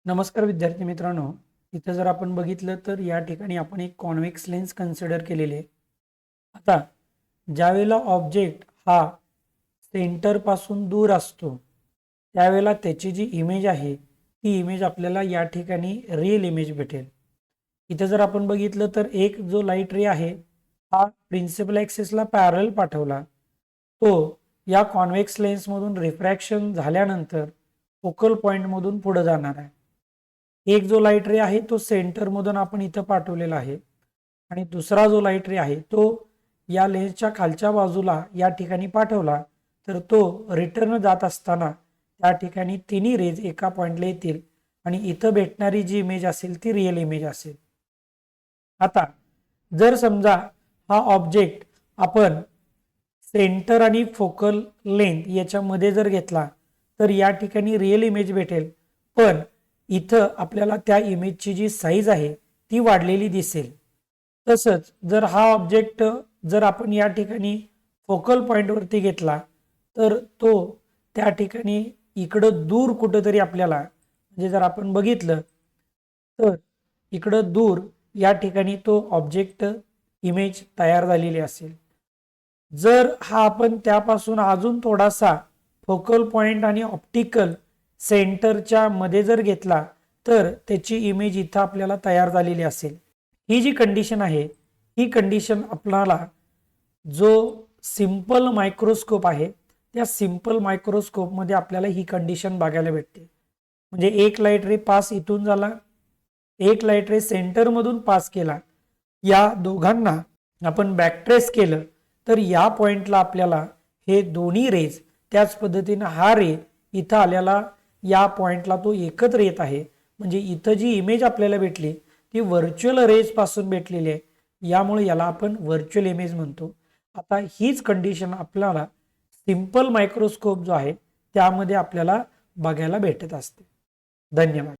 नमस्कार विद्यार्थी मित्रांनो, इथं जर आपण बघितलं तर या ठिकाणी आपण एक कॉन्व्हेक्स लेन्स कन्सिडर केलेली आहे. आता ज्यावेळेला ऑब्जेक्ट हा सेंटर पासून दूर असतो त्यावेळेला त्याची जी इमेज आहे ती इमेज आपल्याला या ठिकाणी रिअल इमेज भेटेल. इथं जर आपण बघितलं तर एक जो लाईट रे आहे हा प्रिन्सिपल ॲक्सिसला पॅरल पाठवला, तो या कॉन्व्हेक्स लेन्समधून रिफ्रॅक्शन झाल्यानंतर फोकल पॉईंटमधून पुढे जाणार आहे. एक जो लाईट रे आहे तो सेंटर मधून आपण इथं पाठवलेला आहे आणि दुसरा जो लाईट रे आहे तो या लेन्सच्या खालच्या बाजूला या ठिकाणी पाठवला तर तो रिटर्न जात असताना त्या ठिकाणी तिन्ही रेज एका पॉइंटला येतील आणि इथं भेटणारी जी इमेज असेल ती रिअल इमेज असेल. आता जर समजा हा ऑब्जेक्ट आपण सेंटर आणि फोकल लेंथ याच्यामध्ये जर घेतला तर या ठिकाणी रिअल इमेज भेटेल, पण इथं आपल्याला त्या इमेजची जी साईज आहे ती वाढलेली दिसेल. तसंच जर हा ऑब्जेक्ट जर आपण या ठिकाणी फोकल पॉईंटवरती घेतला तर तो त्या ठिकाणी इकडं दूर कुठंतरी आपल्याला म्हणजे जर आपण बघितलं तर इकडं दूर या ठिकाणी तो ऑब्जेक्ट इमेज तयार झालेली असेल. जर हा आपण त्यापासून अजून थोडासा फोकल पॉइंट आणि ऑप्टिकल सेंटरच्या मध्ये जर घेतला तर त्याची इमेज इथं आपल्याला तयार झालेली असेल. ही जी कंडिशन आहे ही कंडिशन आपल्याला जो सिंपल मायक्रोस्कोप आहे त्या सिंपल मायक्रोस्कोप मध्ये आपल्याला ही कंडिशन बघायला भेटते. म्हणजे एक लाईट रे पास इथून झाला, एक लाईट रे सेंटर मधून पास केला, या दोघांना आपण बॅकट्रेस केलं तर या पॉइंटला आपल्याला हे दोन्ही रेज त्याच पद्धतीने हा रे इथं आल्याला या पॉइंटला तो एकत्र येत आहे. म्हणजे इथं जी इमेज आपल्याला भेटली ती व्हर्च्युअल रेज पासून भेटलेली आहे, यामुळे याला आपण व्हर्च्युअल इमेज म्हणतो. आता हीच कंडिशन आपल्याला सिंपल मायक्रोस्कोप जो आहे त्यामध्ये आपल्याला बघायला भेटत असते. धन्यवाद.